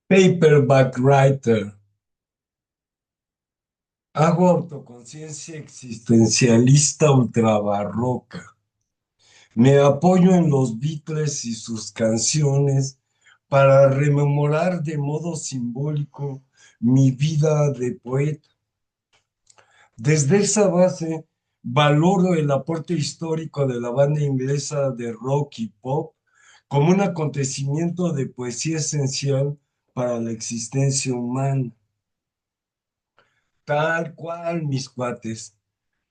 Paperback Writer. Hago autoconciencia existencialista ultrabarroca. Me apoyo en los Beatles y sus canciones para rememorar de modo simbólico mi vida de poeta. Desde esa base, valoro el aporte histórico de la banda inglesa de rock y pop como un acontecimiento de poesía esencial para la existencia humana. Tal cual, mis cuates.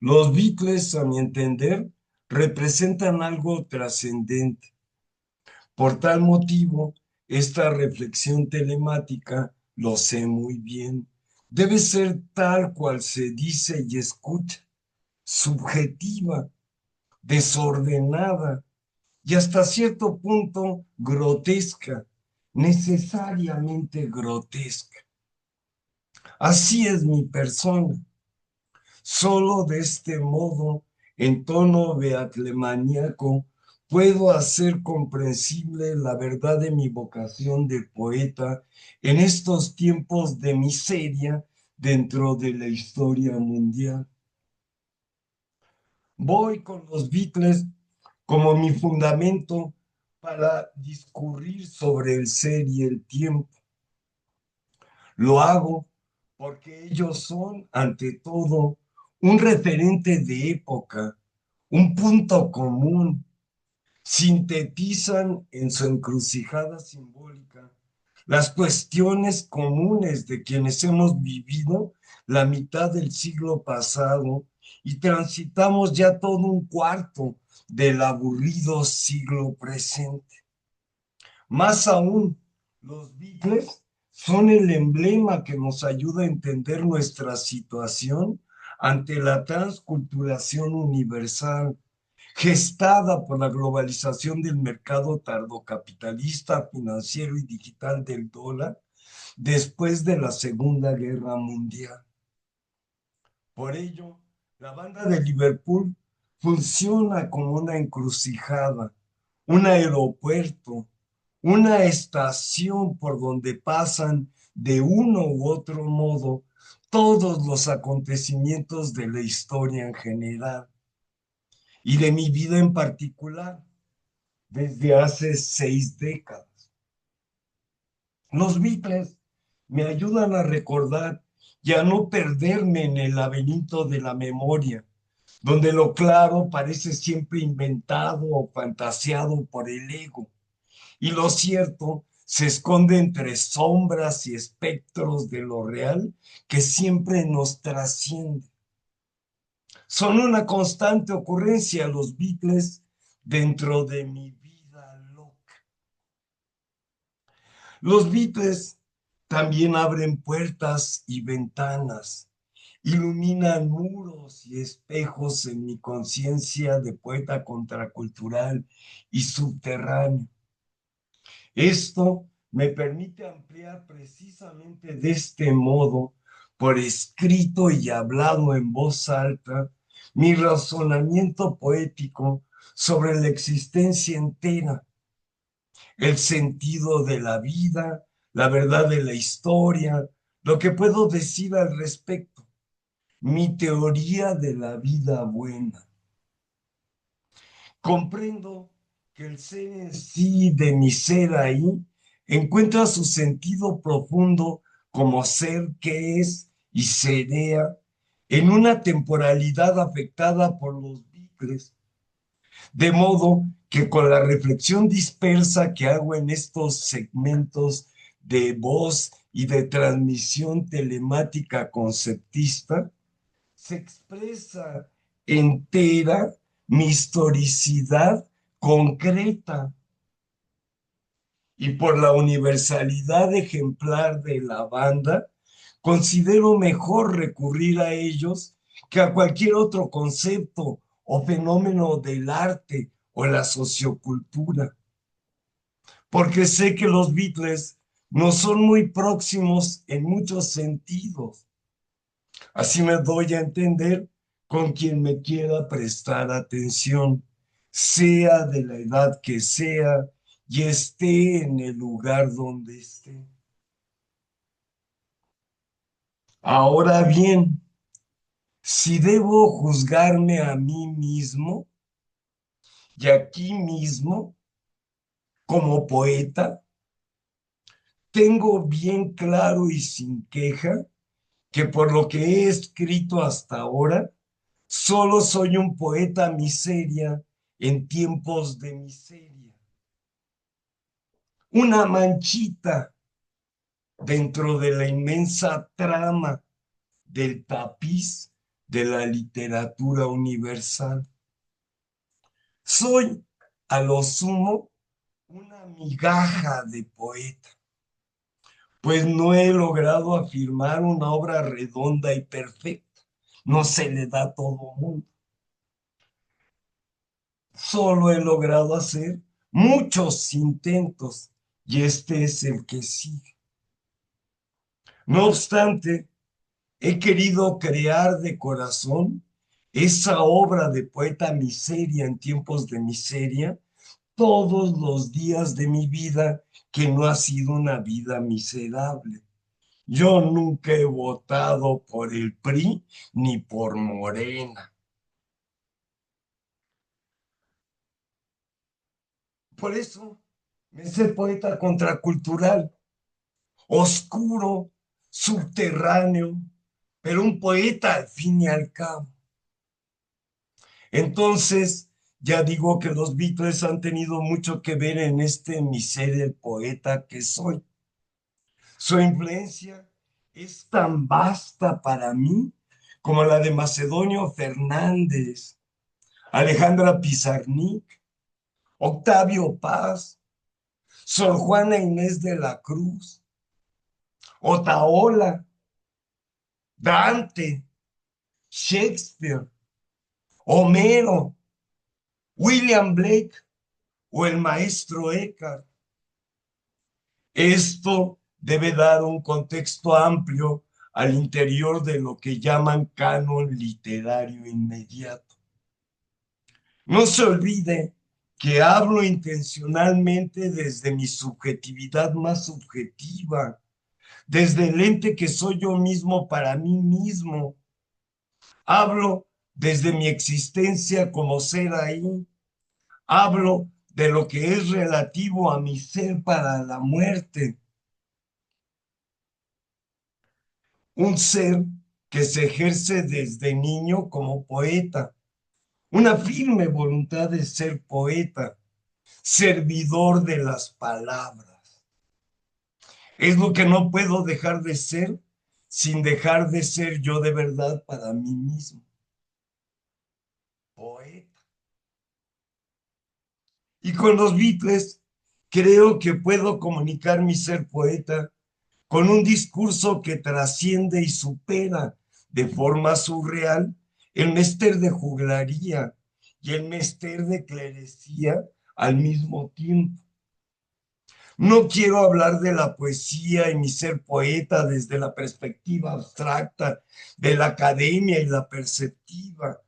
Los Beatles, a mi entender, representan algo trascendente. Por tal motivo, esta reflexión telemática, lo sé muy bien, debe ser tal cual se dice y escucha, subjetiva, desordenada y hasta cierto punto grotesca, necesariamente grotesca. Así es mi persona. Solo de este modo, en tono beatlemaníaco, puedo hacer comprensible la verdad de mi vocación de poeta en estos tiempos de miseria dentro de la historia mundial. Voy con los Beatles como mi fundamento para discurrir sobre el ser y el tiempo. Lo hago porque ellos son, ante todo, un referente de época, un punto común, sintetizan en su encrucijada simbólica las cuestiones comunes de quienes hemos vivido la mitad del siglo pasado y transitamos ya todo un cuarto del aburrido siglo presente. Más aún, los Beatles son el emblema que nos ayuda a entender nuestra situación ante la transculturación universal, gestada por la globalización del mercado tardocapitalista, financiero y digital del dólar después de la Segunda Guerra Mundial. Por ello, la banda de Liverpool funciona como una encrucijada, un aeropuerto, una estación por donde pasan de uno u otro modo todos los acontecimientos de la historia en general. y de mi vida en particular desde hace 6 décadas. Los Beatles me ayudan a recordar y a no perderme en el laberinto de la memoria, donde lo claro parece siempre inventado o fantaseado por el ego, y lo cierto se esconde entre sombras y espectros de lo real que siempre nos trasciende. Son una constante ocurrencia los Beatles dentro de mi vida loca. Los Beatles también abren puertas y ventanas, iluminan muros y espejos en mi conciencia de poeta contracultural y subterráneo. Esto me permite ampliar precisamente de este modo, por escrito y hablado en voz alta, mi razonamiento poético sobre la existencia entera, el sentido de la vida, la verdad de la historia, lo que puedo decir al respecto, mi teoría de la vida buena. Comprendo que el ser en sí de mi ser ahí encuentra su sentido profundo como ser que es y sería en una temporalidad afectada por los bucles, de modo que con la reflexión dispersa que hago en estos segmentos de voz y de transmisión telemática conceptista, se expresa entera mi historicidad concreta, y por la universalidad ejemplar de la banda, considero mejor recurrir a ellos que a cualquier otro concepto o fenómeno del arte o la sociocultura, porque sé que los Beatles no son muy próximos en muchos sentidos. Así me doy a entender con quien me quiera prestar atención, sea de la edad que sea y esté en el lugar donde esté. Ahora bien, si debo juzgarme a mí mismo y aquí mismo como poeta, tengo bien claro y sin queja que por lo que he escrito hasta ahora, solo soy un poeta miseria en tiempos de miseria. Una manchita dentro de la inmensa trama del tapiz de la literatura universal. Soy, a lo sumo, una migaja de poeta, pues no he logrado afirmar una obra redonda y perfecta. No se le da a todo mundo. Solo he logrado hacer muchos intentos y este es el que sigue. No obstante, he querido crear de corazón esa obra de poeta miseria en tiempos de miseria todos los días de mi vida que no ha sido una vida miserable. Yo nunca he votado por el PRI ni por Morena. Por eso me sé poeta contracultural, oscuro, subterráneo, pero un poeta al fin y al cabo. Entonces, ya digo que los Beatles han tenido mucho que ver en este mi ser el poeta que soy. Su influencia es tan vasta para mí como la de Macedonio Fernández, Alejandra Pizarnik, Octavio Paz, Sor Juana Inés de la Cruz, Otaola, Dante, Shakespeare, Homero, William Blake o el maestro Eckhart. Esto debe dar un contexto amplio al interior de lo que llaman canon literario inmediato. No se olvide que hablo intencionalmente desde mi subjetividad más subjetiva, desde el ente que soy yo mismo para mí mismo. Hablo desde mi existencia como ser ahí. Hablo de lo que es relativo a mi ser para la muerte. Un ser que se ejerce desde niño como poeta. Una firme voluntad de ser poeta, servidor de las palabras. Es lo que no puedo dejar de ser sin dejar de ser yo de verdad para mí mismo. Poeta. Y con los Beatles creo que puedo comunicar mi ser poeta con un discurso que trasciende y supera de forma surreal el menester de juglaría y el menester de clerecía al mismo tiempo. No quiero hablar de la poesía y mi ser poeta desde la perspectiva abstracta de la academia y la perceptiva,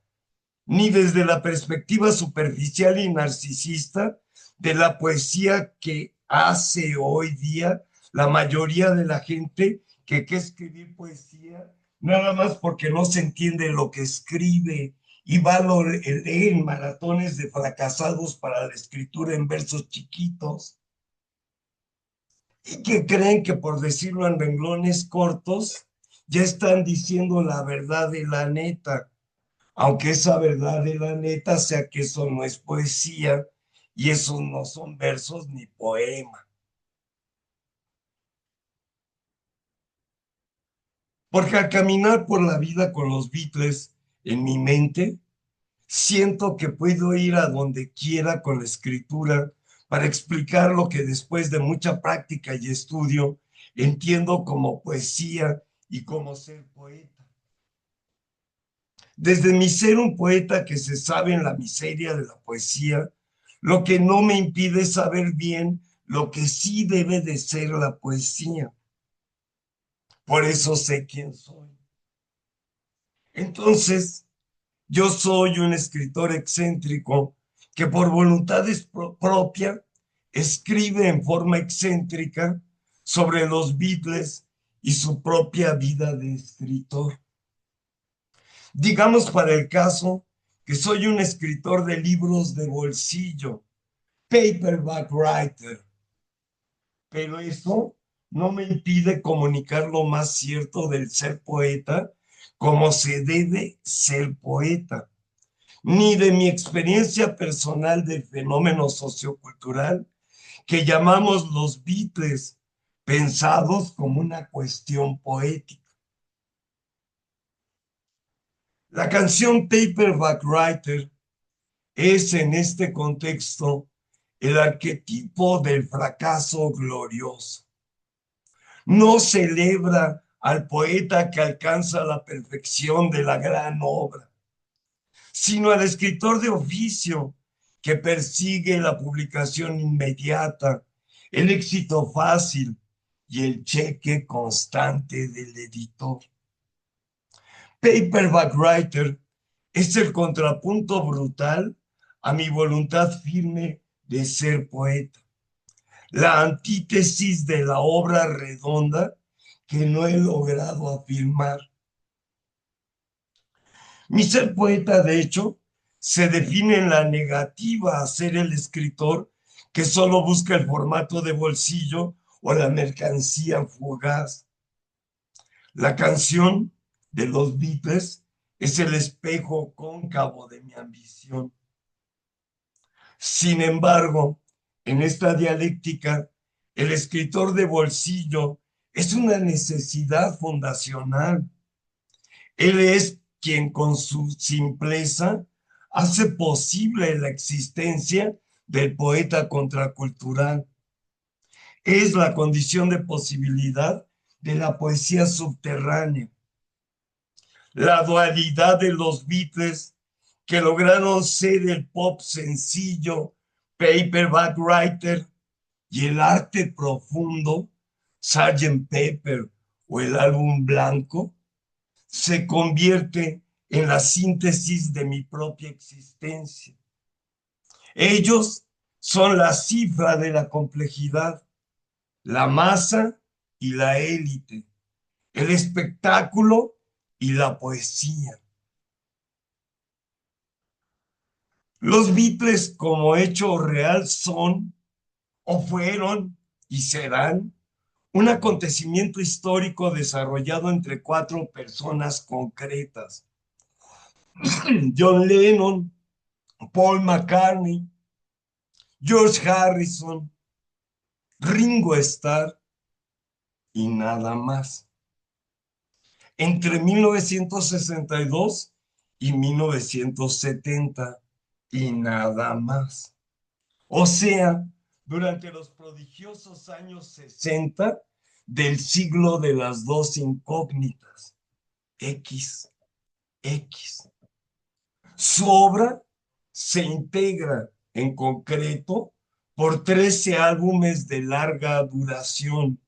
ni desde la perspectiva superficial y narcisista de la poesía que hace hoy día la mayoría de la gente que escribir poesía nada más porque no se entiende lo que escribe y va a leer en maratones de fracasados para la escritura en versos chiquitos y que creen que por decirlo en renglones cortos ya están diciendo la verdad de la neta, aunque esa verdad de la neta sea que eso no es poesía y esos no son versos ni poema. Porque al caminar por la vida con los Beatles en mi mente, siento que puedo ir a donde quiera con la escritura para explicar lo que después de mucha práctica y estudio entiendo como poesía y como ser poeta. Desde mi ser un poeta que se sabe en la miseria de la poesía, lo que no me impide saber bien lo que sí debe de ser la poesía. Por eso sé quién soy. Entonces, yo soy un escritor excéntrico que por propia escribe en forma excéntrica sobre los Beatles y su propia vida de escritor. Digamos para el caso que soy un escritor de libros de bolsillo, paperback writer, pero eso no me impide comunicar lo más cierto del ser poeta como se debe ser poeta, ni de mi experiencia personal del fenómeno sociocultural que llamamos los Beatles, pensados como una cuestión poética. La canción Paperback Writer es en este contexto el arquetipo del fracaso glorioso. No celebra al poeta que alcanza la perfección de la gran obra, sino al escritor de oficio que persigue la publicación inmediata, el éxito fácil y el cheque constante del editor. Paperback Writer es el contrapunto brutal a mi voluntad firme de ser poeta, la antítesis de la obra redonda que no he logrado afirmar. Mi ser poeta, de hecho, se define en la negativa a ser el escritor que solo busca el formato de bolsillo o la mercancía fugaz. La canción de los Beatles es el espejo cóncavo de mi ambición. Sin embargo, en esta dialéctica, el escritor de bolsillo es una necesidad fundacional. Él es quien con su simpleza hace posible la existencia del poeta contracultural. Es la condición de posibilidad de la poesía subterránea. La dualidad de los Beatles que lograron ser el pop sencillo, paperback writer y el arte profundo, Sgt. Pepper o el álbum blanco, se convierte en la síntesis de mi propia existencia. Ellos son la cifra de la complejidad, la masa y la élite, el espectáculo y la poesía. Los Beatles como hecho real son o fueron y serán un acontecimiento histórico desarrollado entre cuatro personas concretas: John Lennon, Paul McCartney, George Harrison, Ringo Starr y nada más. Entre 1962 y 1970 y nada más. O sea, durante los prodigiosos años 60 del siglo de las dos incógnitas, X, X. Su obra se integra en concreto por 13 álbumes de larga duración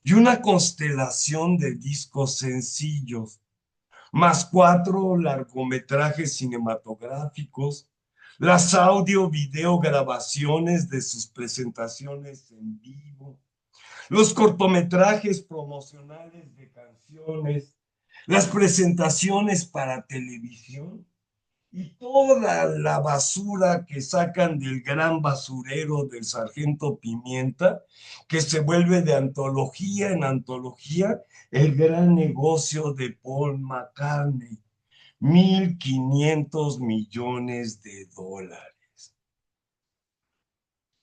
y una constelación de discos sencillos, más cuatro largometrajes cinematográficos, las audio-video grabaciones de sus presentaciones en vivo, los cortometrajes promocionales de canciones, las presentaciones para televisión y toda la basura que sacan del gran basurero del Sargento Pimienta, que se vuelve de antología en antología el gran negocio de Paul McCartney. 1.500 millones de dólares.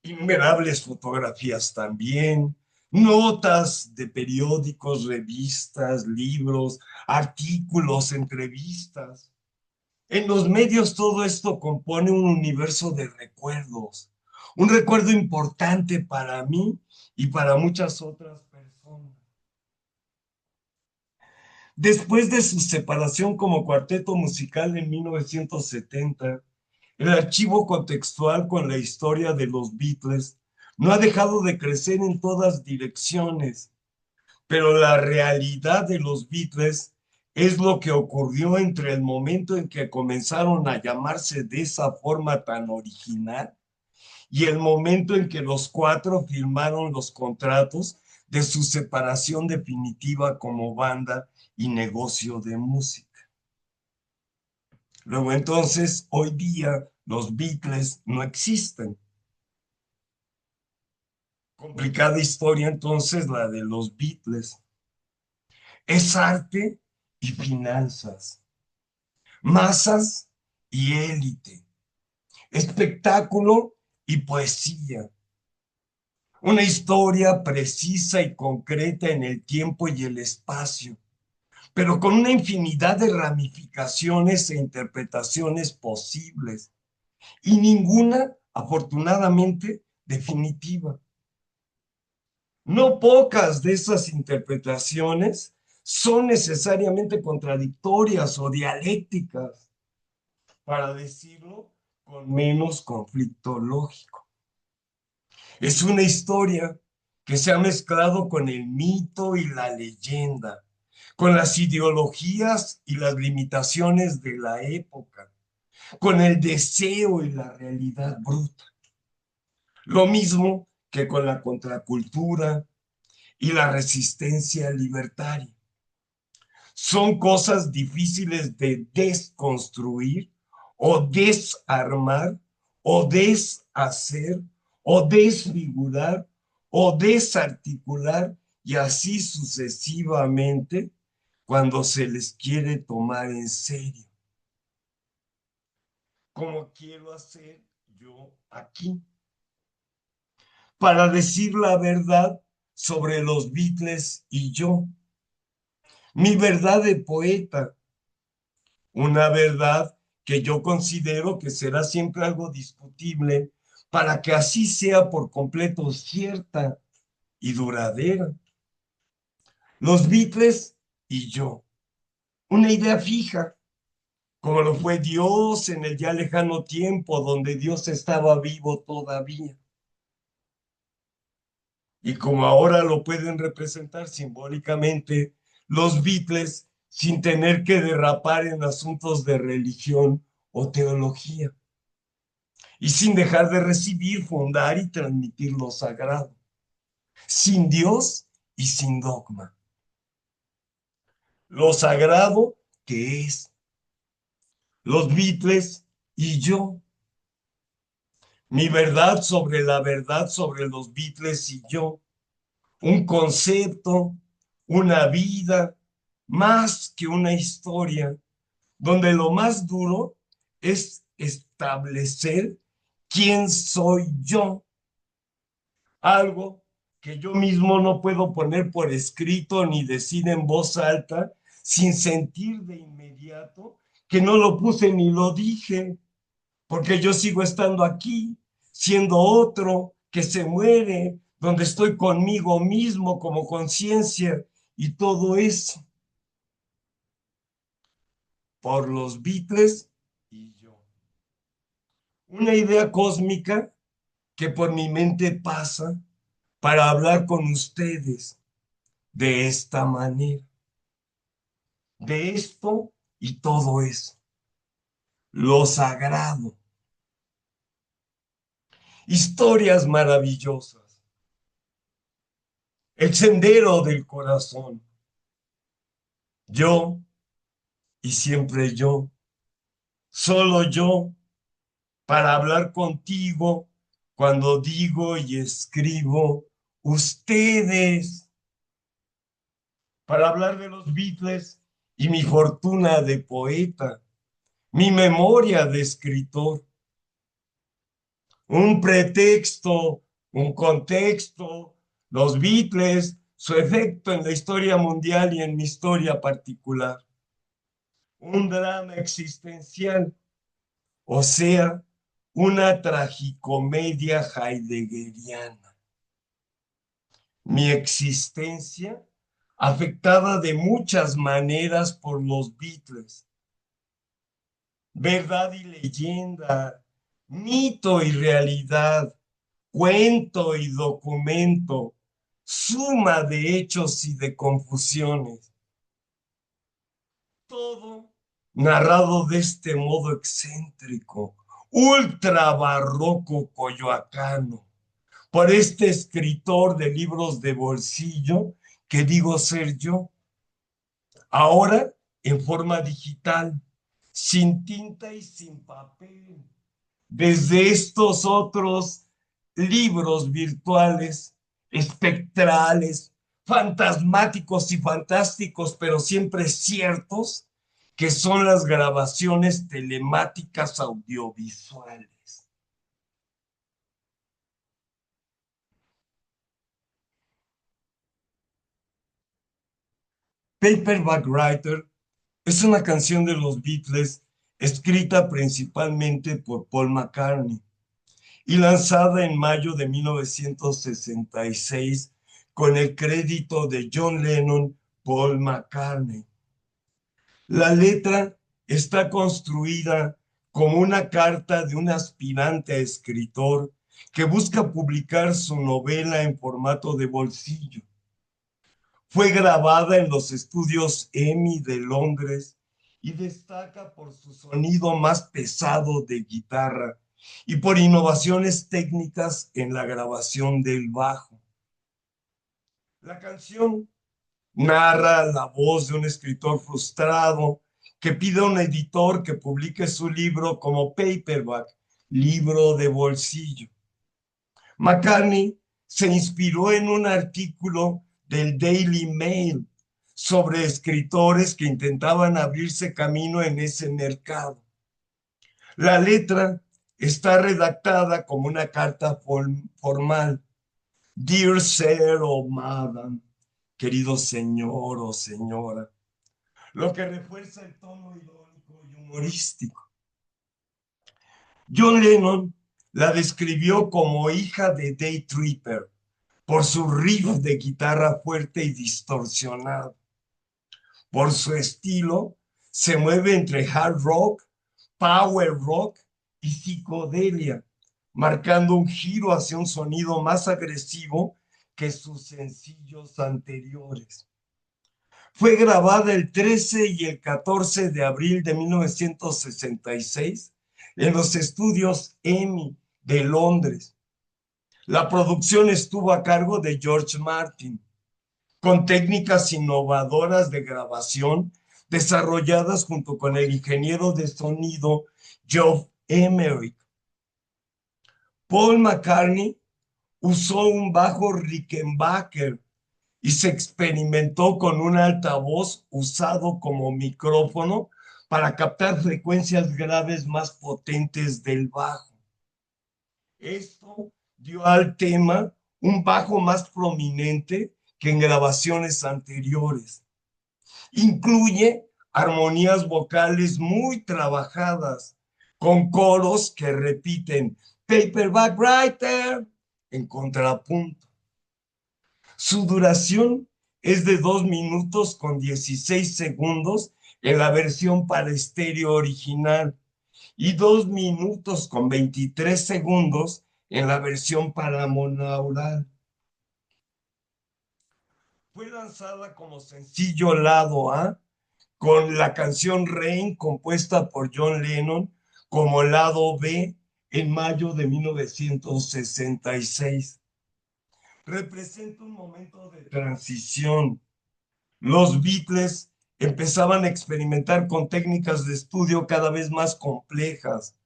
Innumerables fotografías también, notas de periódicos, revistas, libros, artículos, entrevistas. En los medios todo esto compone un universo de recuerdos, un recuerdo importante para mí y para muchas otras personas. Después de su separación como cuarteto musical en 1970, el archivo contextual con la historia de los Beatles no ha dejado de crecer en todas direcciones, pero la realidad de los Beatles es lo que ocurrió entre el momento en que comenzaron a llamarse de esa forma tan original y el momento en que los cuatro firmaron los contratos de su separación definitiva como banda y negocio de música. Luego entonces, hoy día, los Beatles no existen. Complicada historia entonces la de los Beatles. Es arte y finanzas, masas y élite, espectáculo y poesía. Una historia precisa y concreta en el tiempo y el espacio, pero con una infinidad de ramificaciones e interpretaciones posibles, y ninguna, afortunadamente, definitiva. No pocas de esas interpretaciones son necesariamente contradictorias o dialécticas, para decirlo con menos conflicto lógico. Es una historia que se ha mezclado con el mito y la leyenda, con las ideologías y las limitaciones de la época, con el deseo y la realidad bruta. Lo mismo que con la contracultura y la resistencia libertaria. Son cosas difíciles de desconstruir o desarmar o deshacer o desfigurar o desarticular y así sucesivamente cuando se les quiere tomar en serio, como quiero hacer yo aquí, para decir la verdad sobre los Beatles y yo, mi verdad de poeta, una verdad que yo considero que será siempre algo discutible para que así sea por completo cierta y duradera. Los Beatles y yo, una idea fija, como lo fue Dios en el ya lejano tiempo donde Dios estaba vivo todavía, y como ahora lo pueden representar simbólicamente los Beatles sin tener que derrapar en asuntos de religión o teología, y sin dejar de recibir, fundar y transmitir lo sagrado, sin Dios y sin dogma. Lo sagrado que es los Beatles y yo, Mi verdad sobre los Beatles y yo. Un concepto, una vida, más que una historia, donde lo más duro es establecer quién soy yo, algo que yo mismo no puedo poner por escrito ni decir en voz alta sin sentir de inmediato que no lo puse ni lo dije, porque yo sigo estando aquí, siendo otro que se muere, donde estoy conmigo mismo como conciencia y todo eso por los Beatles y yo. Una idea cósmica que por mi mente pasa para hablar con ustedes de esta manera, de esto y todo eso, lo sagrado, historias maravillosas, el sendero del corazón, yo y siempre yo, solo yo, para hablar contigo cuando digo y escribo ustedes, para hablar de los Beatles y mi fortuna de poeta, mi memoria de escritor, un pretexto, un contexto, los Beatles, su efecto en la historia mundial y en mi historia particular, un drama existencial, o sea, una tragicomedia heideggeriana. Mi existencia afectada de muchas maneras por los Beatles, verdad y leyenda, mito y realidad, cuento y documento, suma de hechos y de confusiones. Todo narrado de este modo excéntrico, ultra barroco coyoacano, por este escritor de libros de bolsillo que digo ser yo, ahora en forma digital, sin tinta y sin papel, desde estos otros libros virtuales, espectrales, fantasmáticos y fantásticos, pero siempre ciertos, que son las grabaciones telemáticas audiovisuales. Paperback Writer es una canción de los Beatles escrita principalmente por Paul McCartney y lanzada en mayo de 1966 con el crédito de John Lennon, Paul McCartney. La letra está construida como una carta de un aspirante a escritor que busca publicar su novela en formato de bolsillo. Fue grabada en los estudios EMI de Londres y destaca por su sonido más pesado de guitarra y por innovaciones técnicas en la grabación del bajo. La canción narra la voz de un escritor frustrado que pide a un editor que publique su libro como paperback, libro de bolsillo. McCartney se inspiró en un artículo del Daily Mail sobre escritores que intentaban abrirse camino en ese mercado. La letra está redactada como una carta formal. Dear Sir o Madam, querido señor o señora, lo que refuerza el tono irónico y humorístico. John Lennon la describió como hija de Day Tripper por su riff de guitarra fuerte y distorsionado. Por su estilo, se mueve entre hard rock, power rock y psicodelia, marcando un giro hacia un sonido más agresivo que sus sencillos anteriores. Fue grabada el 13 y el 14 de abril de 1966 en los estudios EMI de Londres. La producción estuvo a cargo de George Martin, con técnicas innovadoras de grabación desarrolladas junto con el ingeniero de sonido Geoff Emerick. Paul McCartney usó un bajo Rickenbacker y se experimentó con un altavoz usado como micrófono para captar frecuencias graves más potentes del bajo. Esto dio al tema un bajo más prominente que en grabaciones anteriores. Incluye armonías vocales muy trabajadas, con coros que repiten Paperback Writer en contrapunto. Su duración es de 2 minutos con 16 segundos en la versión para estéreo original y 2 minutos con 23 segundos en la versión para monaural. Fue lanzada como sencillo lado A con la canción Rain compuesta por John Lennon como lado B en mayo de 1966. Representa un momento de transición. Los Beatles empezaban a experimentar con técnicas de estudio cada vez más complejas,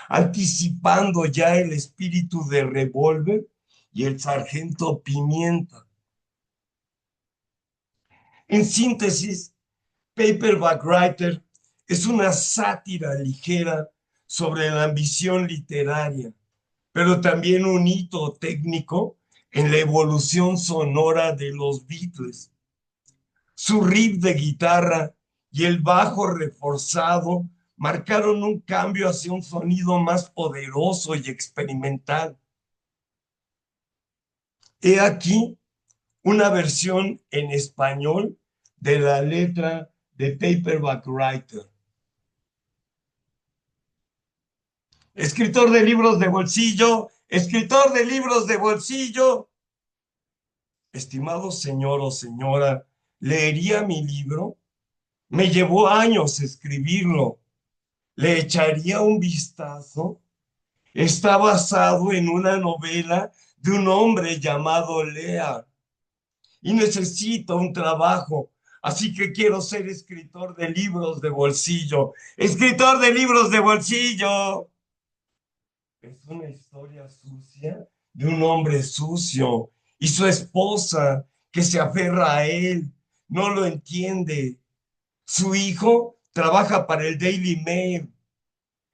anticipando ya el espíritu de Revolver y el Sargento Pimienta. En síntesis, Paperback Writer es una sátira ligera sobre la ambición literaria, pero también un hito técnico en la evolución sonora de los Beatles. Su riff de guitarra y el bajo reforzado marcaron un cambio hacia un sonido más poderoso y experimental. He aquí una versión en español de la letra de Paperback Writer. Escritor de libros de bolsillo, escritor de libros de bolsillo. Estimado señor o señora, ¿leería mi libro? Me llevó años escribirlo. ¿Le echaría un vistazo? Está basado en una novela de un hombre llamado Lea y necesito un trabajo. Así que quiero ser escritor de libros de bolsillo. Escritor de libros de bolsillo. Es una historia sucia de un hombre sucio y su esposa que se aferra a él. No lo entiende. Su hijo trabaja para el Daily Mail.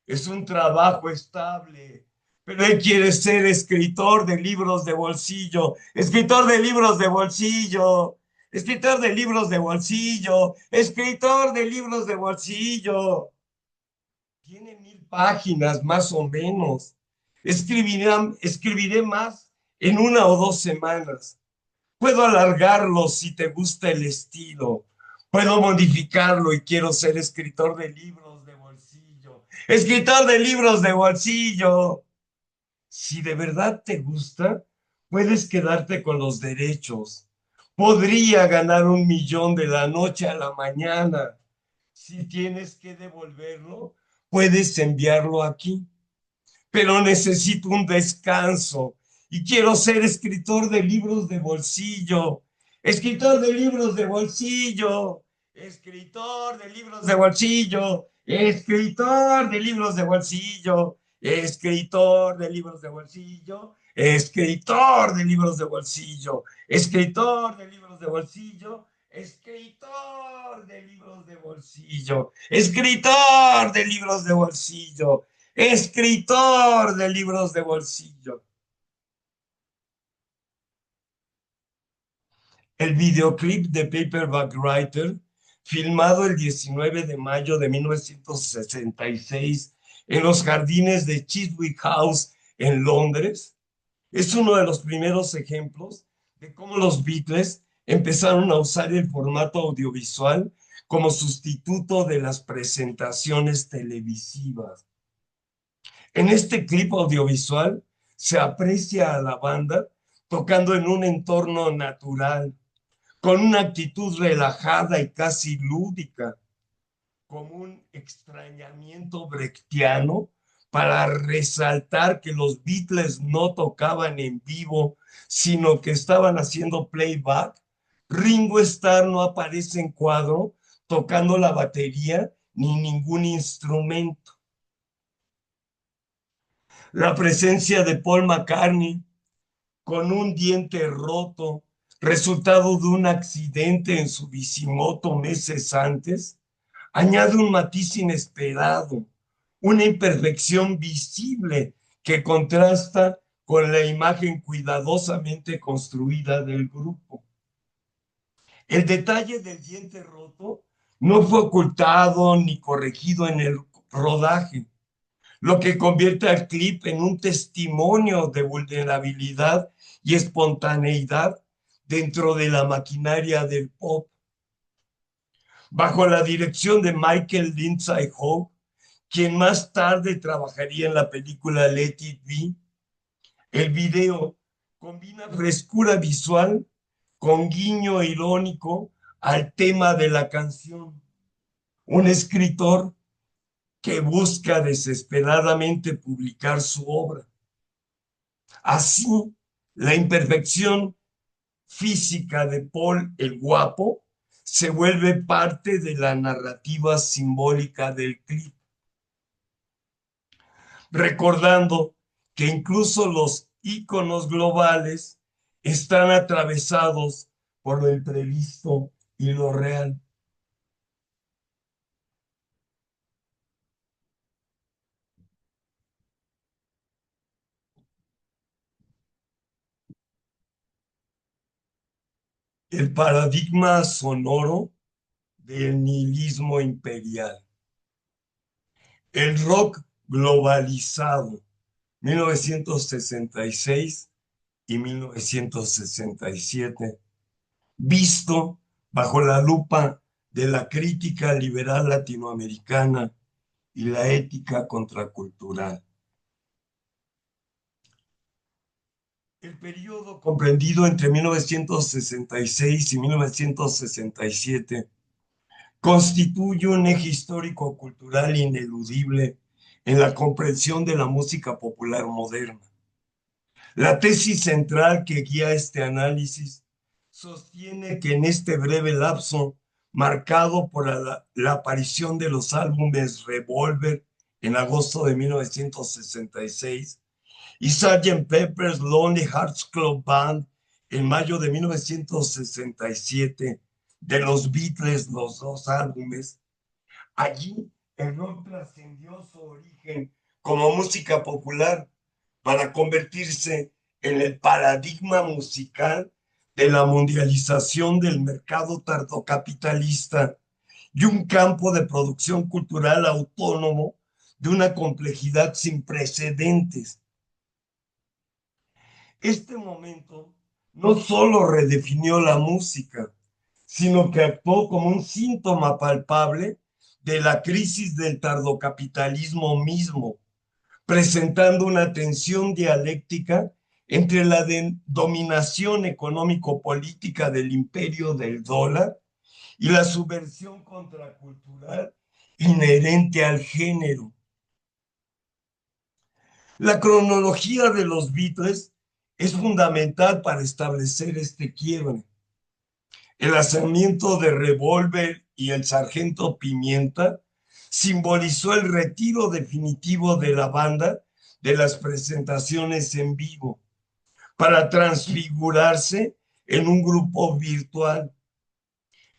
Es un trabajo estable, pero él quiere ser escritor de libros de bolsillo, escritor de libros de bolsillo, escritor de libros de bolsillo, escritor de libros de bolsillo. Tiene 1000 páginas más o menos. Escribiré más en 1 o 2 semanas. Puedo alargarlo si te gusta el estilo. Puedo modificarlo y quiero ser escritor de libros de bolsillo. Escritor de libros de bolsillo. Si de verdad te gusta, puedes quedarte con los derechos. Podría ganar 1 millón de la noche a la mañana. Si tienes que devolverlo, puedes enviarlo aquí, pero necesito un descanso y quiero ser escritor de libros de bolsillo. Escritor de libros de bolsillo. Escritor de libros de bolsillo. Escritor de libros de bolsillo. Escritor de libros de bolsillo. Escritor de libros de bolsillo. Escritor de libros de bolsillo. Escritor de libros de bolsillo. Escritor de libros de bolsillo. Escritor de libros de bolsillo. El videoclip de Paperback Writer, filmado el 19 de mayo de 1966 en los jardines de Chiswick House en Londres, es uno de los primeros ejemplos de cómo los Beatles empezaron a usar el formato audiovisual como sustituto de las presentaciones televisivas. En este clip audiovisual se aprecia a la banda tocando en un entorno natural, con una actitud relajada y casi lúdica, como un extrañamiento brechtiano para resaltar que los Beatles no tocaban en vivo, sino que estaban haciendo playback. Ringo Starr no aparece en cuadro tocando la batería ni ningún instrumento. La presencia de Paul McCartney con un diente roto, resultado de un accidente en su bicimoto meses antes, añade un matiz inesperado, una imperfección visible que contrasta con la imagen cuidadosamente construida del grupo. El detalle del diente roto no fue ocultado ni corregido en el rodaje, lo que convierte al clip en un testimonio de vulnerabilidad y espontaneidad dentro de la maquinaria del pop. Bajo la dirección de Michael Lindsay Hogg, quien más tarde trabajaría en la película Let It Be, el video combina frescura visual con guiño irónico al tema de la canción. Un escritor que busca desesperadamente publicar su obra. Así, la imperfección física de Paul el Guapo se vuelve parte de la narrativa simbólica del clip, recordando que incluso los íconos globales están atravesados por lo imprevisto y lo real. El paradigma sonoro del nihilismo imperial. El rock globalizado, 1966 y 1967, visto bajo la lupa de la crítica liberal latinoamericana y la ética contracultural. El periodo comprendido entre 1966 y 1967 constituye un eje histórico-cultural ineludible en la comprensión de la música popular moderna. La tesis central que guía este análisis sostiene que en este breve lapso, marcado por la aparición de los álbumes Revolver en agosto de 1966 y Sgt. Pepper's Lonely Hearts Club Band en mayo de 1967, de los Beatles, los dos álbumes, allí el rock trascendió su origen como música popular para convertirse en el paradigma musical de la mundialización del mercado tardocapitalista y un campo de producción cultural autónomo de una complejidad sin precedentes. Este momento no solo redefinió la música, sino que actuó como un síntoma palpable de la crisis del tardocapitalismo mismo, presentando una tensión dialéctica entre la dominación económico-política del imperio del dólar y la subversión contracultural inherente al género. La cronología de los Beatles es fundamental para establecer este quiebre. El lanzamiento de Revolver y el Sargento Pimienta simbolizó el retiro definitivo de la banda de las presentaciones en vivo para transfigurarse en un grupo virtual.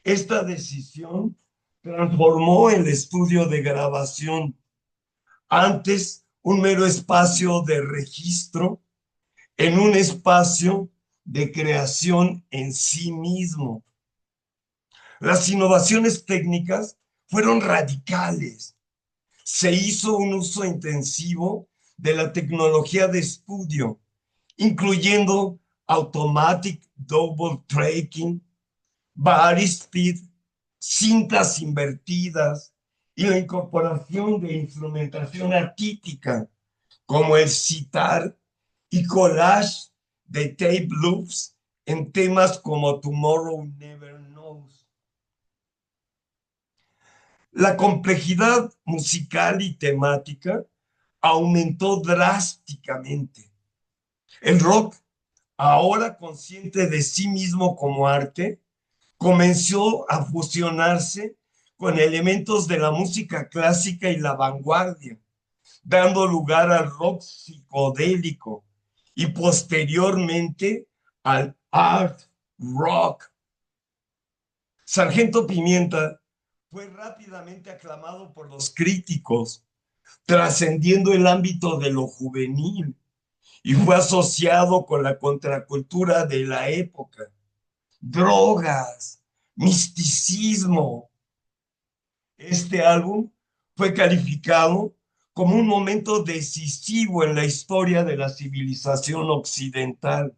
Esta decisión transformó el estudio de grabación, antes un mero espacio de registro, en un espacio de creación en sí mismo. Las innovaciones técnicas fueron radicales. Se hizo un uso intensivo de la tecnología de estudio, incluyendo automatic double tracking, bar speed, cintas invertidas y la incorporación de instrumentación atípica como el sitar y collage de tape loops en temas como Tomorrow Never Knows. La complejidad musical y temática aumentó drásticamente. El rock, ahora consciente de sí mismo como arte, comenzó a fusionarse con elementos de la música clásica y la vanguardia, dando lugar al rock psicodélico y posteriormente al art rock. Sargento Pimienta fue rápidamente aclamado por los críticos, trascendiendo el ámbito de lo juvenil y fue asociado con la contracultura de la época. Drogas, misticismo. Este álbum fue calificado como un momento decisivo en la historia de la civilización occidental,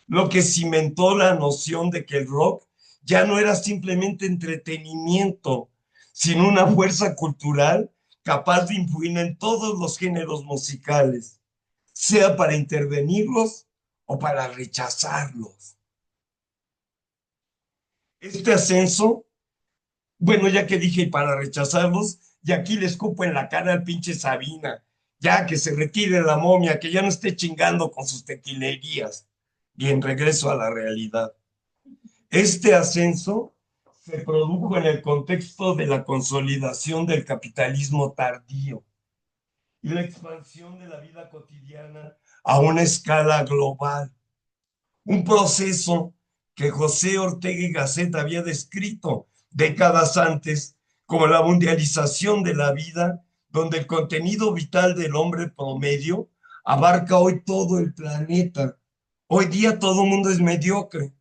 lo que cimentó la noción de que el rock ya no era simplemente entretenimiento, sino una fuerza cultural capaz de influir en todos los géneros musicales, sea para intervenirlos o para rechazarlos. Este ascenso, bueno, ya que dije para rechazarlos, y aquí le escupo en la cara al pinche Sabina, ya que se retire la momia, que ya no esté chingando con sus tequilerías. Y en regreso a la realidad. Este ascenso se produjo en el contexto de la consolidación del capitalismo tardío y la expansión de la vida cotidiana a una escala global. Un proceso que José Ortega y Gasset había descrito décadas antes como la mundialización de la vida, donde el contenido vital del hombre promedio abarca hoy todo el planeta. Hoy día todo el mundo es mediocre.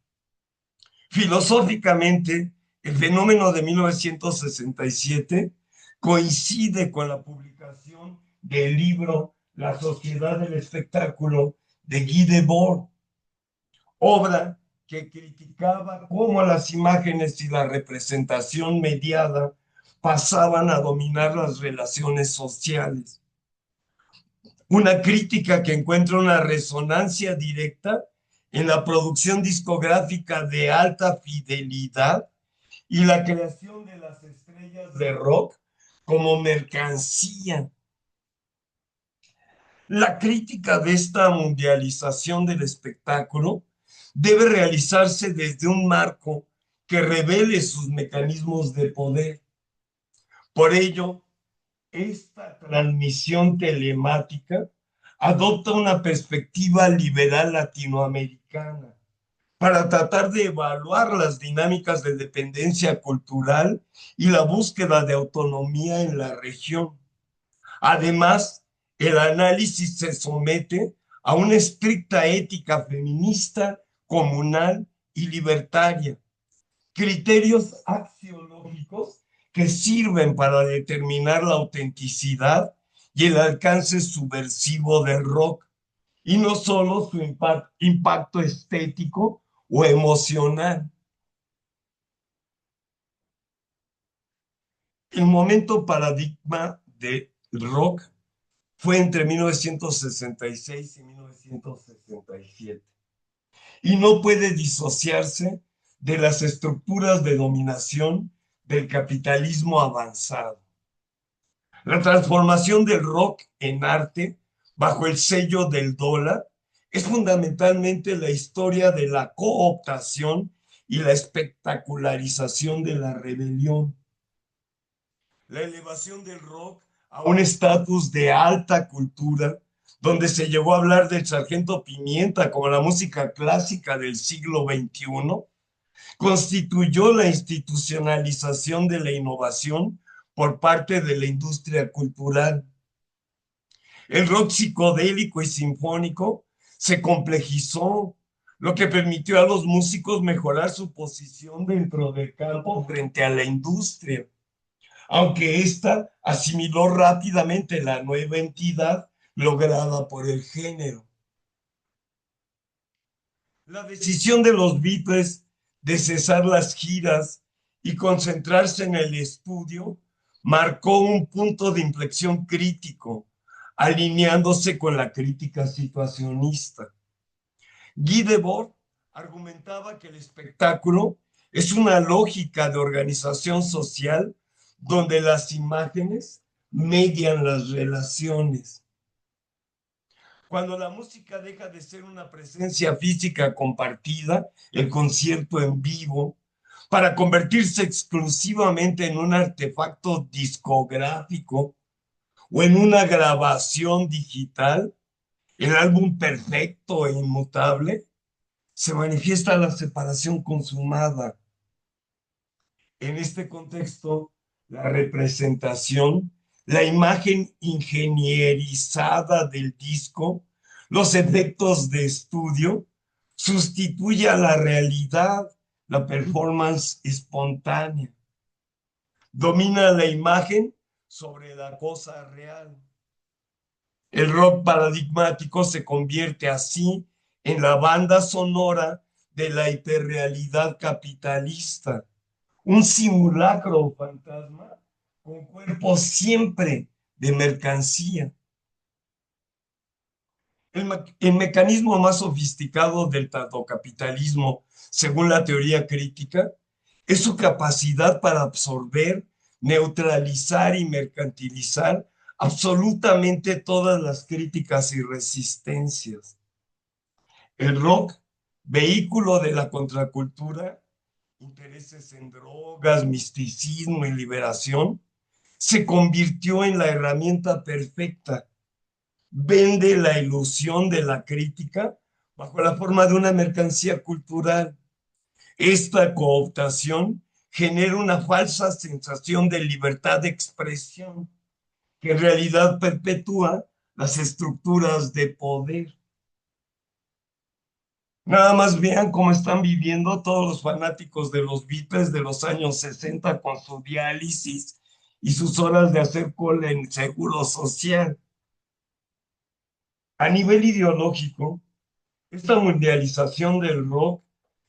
Filosóficamente, el fenómeno de 1967 coincide con la publicación del libro La sociedad del espectáculo de Guy Debord, obra que criticaba cómo las imágenes y la representación mediada pasaban a dominar las relaciones sociales. Una crítica que encuentra una resonancia directa en la producción discográfica de alta fidelidad y la creación de las estrellas de rock como mercancía. La crítica de esta mundialización del espectáculo debe realizarse desde un marco que revele sus mecanismos de poder. Por ello, esta transmisión telemática adopta una perspectiva liberal latinoamericana para tratar de evaluar las dinámicas de dependencia cultural y la búsqueda de autonomía en la región. Además, el análisis se somete a una estricta ética feminista, comunal y libertaria, criterios axiológicos que sirven para determinar la autenticidad y el alcance subversivo del rock, y no solo su impacto estético o emocional. El momento paradigma del rock fue entre 1966 y 1967 y no puede disociarse de las estructuras de dominación del capitalismo avanzado. La transformación del rock en arte bajo el sello del dólar es fundamentalmente la historia de la cooptación y la espectacularización de la rebelión. La elevación del rock a un estatus de alta cultura, donde se llegó a hablar del Sargento Pimienta como la música clásica del siglo XXI, constituyó la institucionalización de la innovación por parte de la industria cultural. El rock psicodélico y sinfónico se complejizó, lo que permitió a los músicos mejorar su posición dentro del campo frente a la industria, aunque ésta asimiló rápidamente la nueva entidad lograda por el género. La decisión de los Beatles de cesar las giras y concentrarse en el estudio marcó un punto de inflexión crítico, alineándose con la crítica situacionista. Guy Debord argumentaba que el espectáculo es una lógica de organización social donde las imágenes median las relaciones. Cuando la música deja de ser una presencia física compartida, el concierto en vivo, para convertirse exclusivamente en un artefacto discográfico, o en una grabación digital, el álbum perfecto e inmutable, se manifiesta la separación consumada. En este contexto, la representación, la imagen ingenierizada del disco, los efectos de estudio, sustituye a la realidad, la performance espontánea. Domina la imagen sobre la cosa real. El rock paradigmático se convierte así en la banda sonora de la hiperrealidad capitalista, un simulacro fantasma con cuerpo siempre de mercancía. El mecanismo más sofisticado del capitalismo, según la teoría crítica, es su capacidad para absorber, neutralizar y mercantilizar absolutamente todas las críticas y resistencias. El rock, vehículo de la contracultura, intereses en drogas, misticismo y liberación, se convirtió en la herramienta perfecta. Vende la ilusión de la crítica bajo la forma de una mercancía cultural. Esta cooptación genera una falsa sensación de libertad de expresión que en realidad perpetúa las estructuras de poder. Nada más vean cómo están viviendo todos los fanáticos de los Beatles de los años 60 con su diálisis y sus horas de hacer cola en seguro social. A nivel ideológico, esta mundialización del rock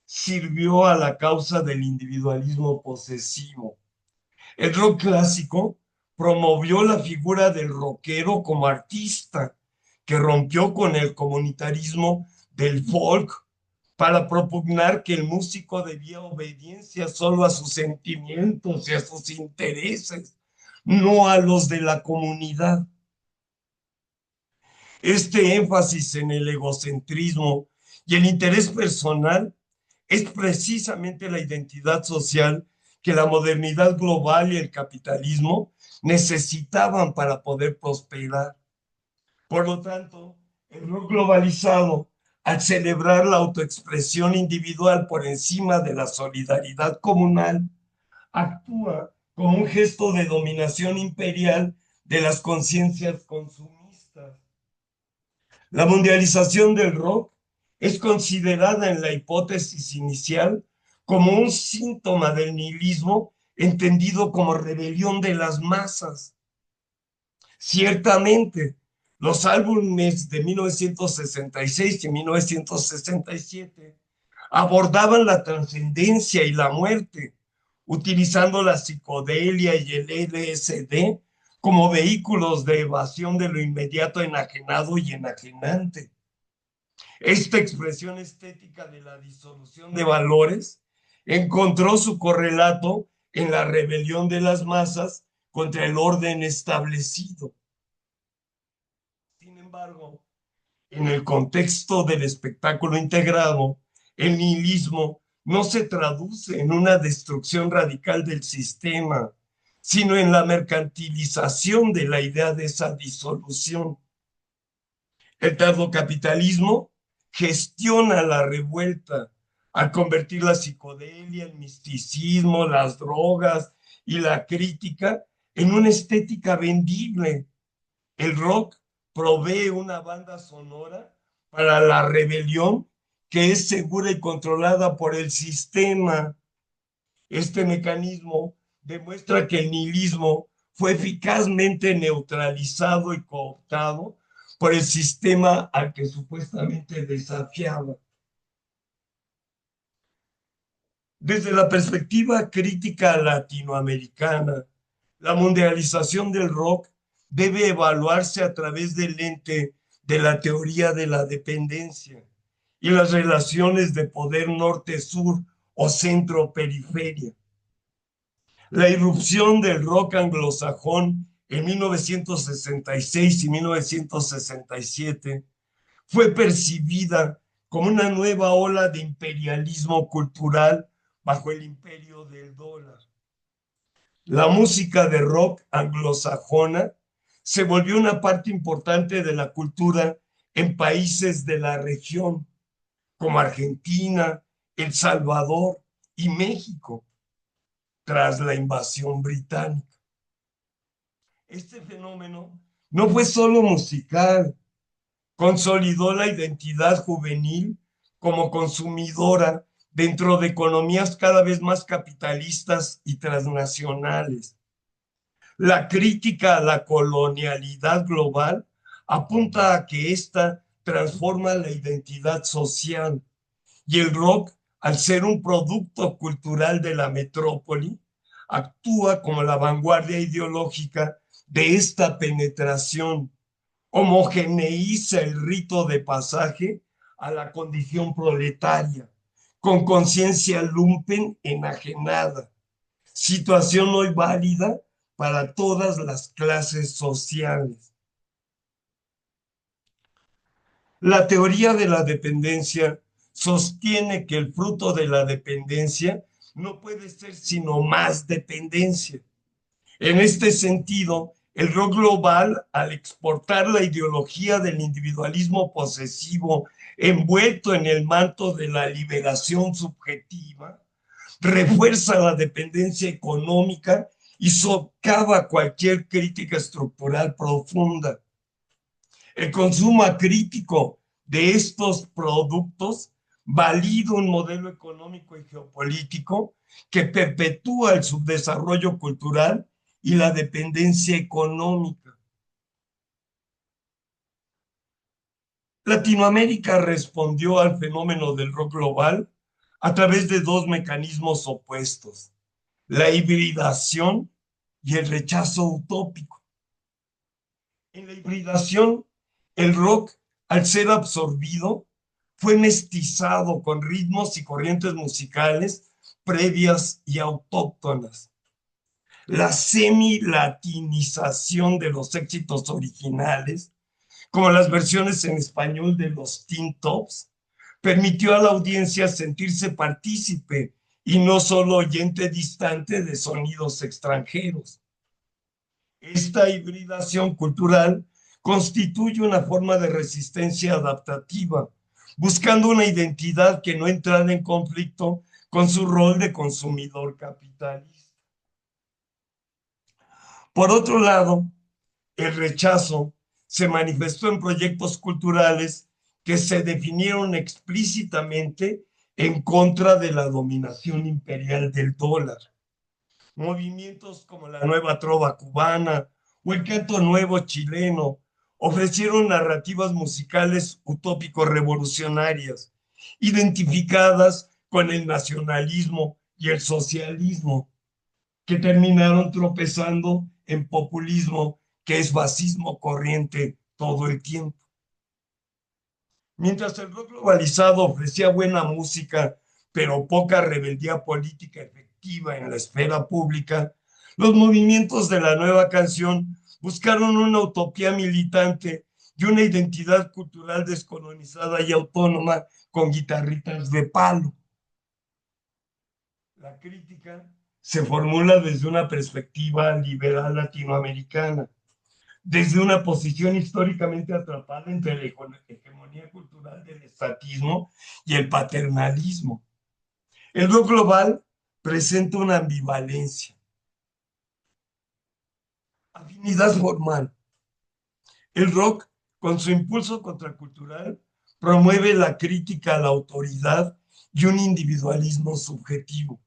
sirvió a la causa del individualismo posesivo. El rock clásico promovió la figura del rockero como artista, que rompió con el comunitarismo del folk para propugnar que el músico debía obediencia solo a sus sentimientos y a sus intereses, no a los de la comunidad. Este énfasis en el egocentrismo y el interés personal es precisamente la identidad social que la modernidad global y el capitalismo necesitaban para poder prosperar. Por lo tanto, el rock globalizado, al celebrar la autoexpresión individual por encima de la solidaridad comunal, actúa como un gesto de dominación imperial de las conciencias consumistas. La mundialización del rock es considerada en la hipótesis inicial como un síntoma del nihilismo entendido como rebelión de las masas. Ciertamente, los álbumes de 1966 y 1967 abordaban la trascendencia y la muerte, utilizando la psicodelia y el LSD como vehículos de evasión de lo inmediato enajenado y enajenante. Esta expresión estética de la disolución de valores encontró su correlato en la rebelión de las masas contra el orden establecido. Sin embargo, en el contexto del espectáculo integrado, el nihilismo no se traduce en una destrucción radical del sistema, sino en la mercantilización de la idea de esa disolución. El tardocapitalismo gestiona la revuelta al convertir la psicodelia, el misticismo, las drogas y la crítica en una estética vendible. El rock provee una banda sonora para la rebelión que es segura y controlada por el sistema. Este mecanismo demuestra que el nihilismo fue eficazmente neutralizado y cooptado por el sistema al que supuestamente desafiaba. Desde la perspectiva crítica latinoamericana, la mundialización del rock debe evaluarse a través del lente de la teoría de la dependencia y las relaciones de poder norte-sur o centro-periferia. La irrupción del rock anglosajón en 1966 y 1967 fue percibida como una nueva ola de imperialismo cultural bajo el imperio del dólar. La música de rock anglosajona se volvió una parte importante de la cultura en países de la región, como Argentina, El Salvador y México, tras la invasión británica. Este fenómeno no fue solo musical, consolidó la identidad juvenil como consumidora dentro de economías cada vez más capitalistas y transnacionales. La crítica a la colonialidad global apunta a que ésta transforma la identidad social y el rock, al ser un producto cultural de la metrópoli, actúa como la vanguardia ideológica de esta penetración, homogeneiza el rito de pasaje a la condición proletaria, con conciencia lumpen enajenada, situación hoy válida para todas las clases sociales. La teoría de la dependencia sostiene que el fruto de la dependencia no puede ser sino más dependencia. En este sentido, el rock global, al exportar la ideología del individualismo posesivo envuelto en el manto de la liberación subjetiva, refuerza la dependencia económica y socava cualquier crítica estructural profunda. El consumo acrítico de estos productos valida un modelo económico y geopolítico que perpetúa el subdesarrollo cultural y la dependencia económica. Latinoamérica respondió al fenómeno del rock global a través de dos mecanismos opuestos: la hibridación y el rechazo utópico. En la hibridación, el rock, al ser absorbido, fue mestizado con ritmos y corrientes musicales previas y autóctonas. La semi-latinización de los éxitos originales, como las versiones en español de los Teen Tops, permitió a la audiencia sentirse partícipe y no solo oyente distante de sonidos extranjeros. Esta hibridación cultural constituye una forma de resistencia adaptativa, buscando una identidad que no entrara en conflicto con su rol de consumidor capitalista. Por otro lado, el rechazo se manifestó en proyectos culturales que se definieron explícitamente en contra de la dominación imperial del dólar. Movimientos como la nueva trova cubana o el canto nuevo chileno ofrecieron narrativas musicales utópicos revolucionarias, identificadas con el nacionalismo y el socialismo, que terminaron tropezando en populismo, que es fascismo corriente todo el tiempo. Mientras el rock globalizado ofrecía buena música, pero poca rebeldía política efectiva en la esfera pública, los movimientos de la nueva canción buscaron una utopía militante y una identidad cultural descolonizada y autónoma con guitarritas de palo. La crítica se formula desde una perspectiva liberal latinoamericana, desde una posición históricamente atrapada entre la hegemonía cultural del estatismo y el paternalismo. El rock global presenta una ambivalencia. Afinidad formal. El rock, con su impulso contracultural, promueve la crítica a la autoridad y un individualismo subjetivo,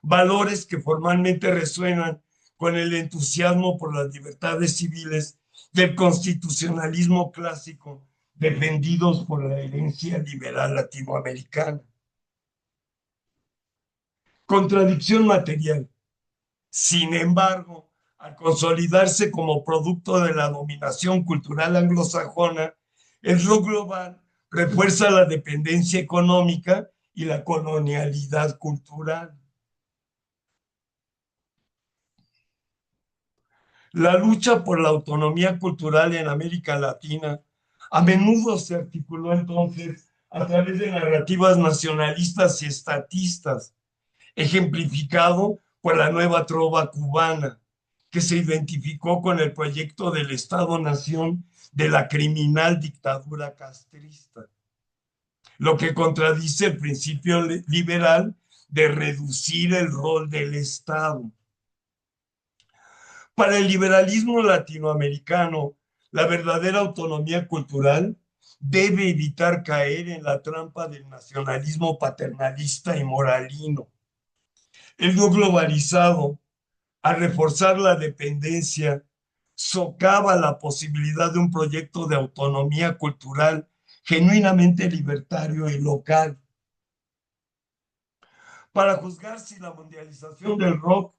valores que formalmente resuenan con el entusiasmo por las libertades civiles del constitucionalismo clásico defendidos por la herencia liberal latinoamericana. Contradicción material. Sin embargo, al consolidarse como producto de la dominación cultural anglosajona, el rock global refuerza la dependencia económica y la colonialidad cultural. La lucha por la autonomía cultural en América Latina a menudo se articuló entonces a través de narrativas nacionalistas y estatistas, ejemplificado por la nueva trova cubana, que se identificó con el proyecto del Estado-Nación de la criminal dictadura castrista, lo que contradice el principio liberal de reducir el rol del Estado. Para el liberalismo latinoamericano, la verdadera autonomía cultural debe evitar caer en la trampa del nacionalismo paternalista y moralino. El no globalizado, al reforzar la dependencia, socava la posibilidad de un proyecto de autonomía cultural genuinamente libertario y local. Para juzgar si la mundialización del rock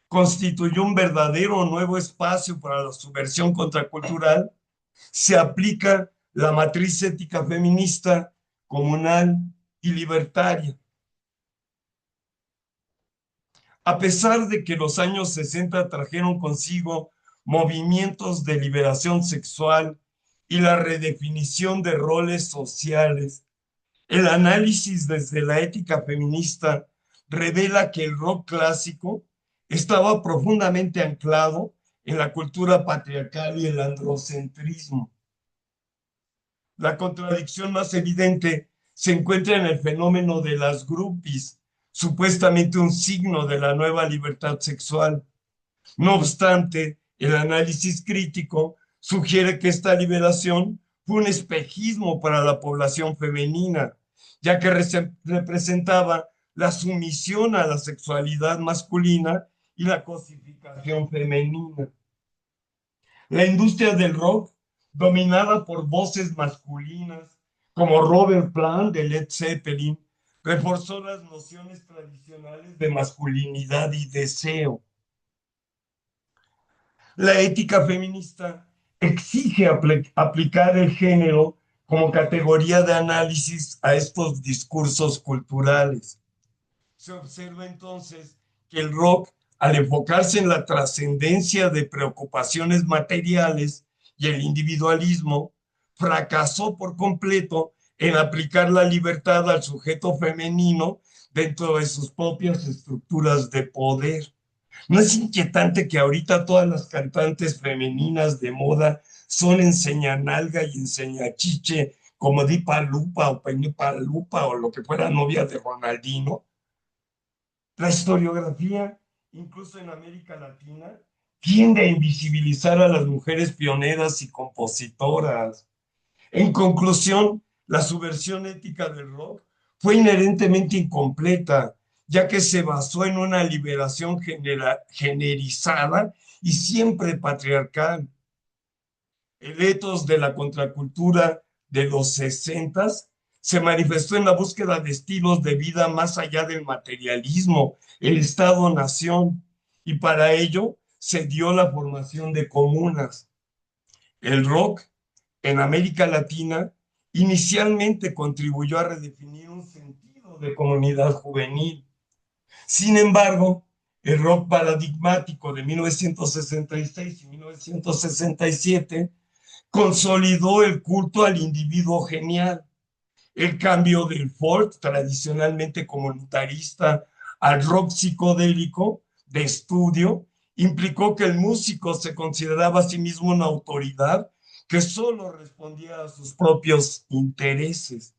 constituyó un verdadero nuevo espacio para la subversión contracultural, se aplica la matriz ética feminista, comunal y libertaria. A pesar de que los años 60 trajeron consigo movimientos de liberación sexual y la redefinición de roles sociales, el análisis desde la ética feminista revela que el rock clásico estaba profundamente anclado en la cultura patriarcal y el androcentrismo. La contradicción más evidente se encuentra en el fenómeno de las groupies, supuestamente un signo de la nueva libertad sexual. No obstante, el análisis crítico sugiere que esta liberación fue un espejismo para la población femenina, ya que representaba la sumisión a la sexualidad masculina y la cosificación femenina. La industria del rock, dominada por voces masculinas, como Robert Plant de Led Zeppelin, reforzó las nociones tradicionales de masculinidad y deseo. La ética feminista exige aplicar el género como categoría de análisis a estos discursos culturales. Se observa entonces que el rock, al enfocarse en la trascendencia de preocupaciones materiales y el individualismo, fracasó por completo en aplicar la libertad al sujeto femenino dentro de sus propias estructuras de poder. ¿No es inquietante que ahorita todas las cantantes femeninas de moda son enseñanalga y enseñachiche como Dipa Lupa o Peñipa Lupa o lo que fuera novia de Ronaldinho? La historiografía, incluso en América Latina, tiende a invisibilizar a las mujeres pioneras y compositoras. En conclusión, la subversión ética del rock fue inherentemente incompleta, ya que se basó en una liberación generizada y siempre patriarcal. El etos de la contracultura de los 60 se manifestó en la búsqueda de estilos de vida más allá del materialismo, el Estado-nación, y para ello se dio la formación de comunas. El rock en América Latina inicialmente contribuyó a redefinir un sentido de comunidad juvenil. Sin embargo, el rock paradigmático de 1966 y 1967 consolidó el culto al individuo genial. El cambio del folk, tradicionalmente comunitarista, al rock psicodélico de estudio, implicó que el músico se consideraba a sí mismo una autoridad que solo respondía a sus propios intereses.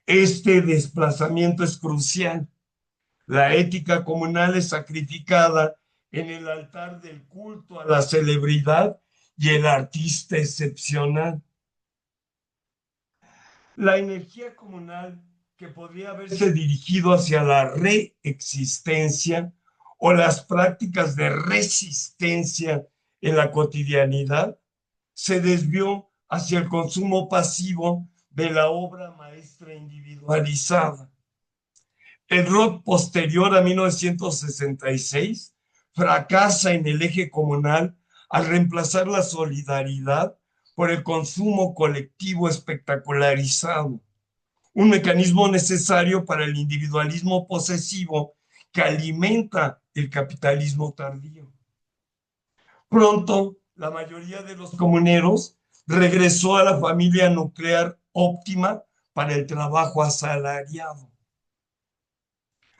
Este desplazamiento es crucial. La ética comunal es sacrificada en el altar del culto a la celebridad y el artista excepcional. La energía comunal que podría haberse dirigido hacia la reexistencia o las prácticas de resistencia en la cotidianidad se desvió hacia el consumo pasivo de la obra maestra individualizada. El rock posterior a 1966 fracasa en el eje comunal al reemplazar la solidaridad por el consumo colectivo espectacularizado, un mecanismo necesario para el individualismo posesivo que alimenta el capitalismo tardío. Pronto, la mayoría de los comuneros regresó a la familia nuclear óptima para el trabajo asalariado.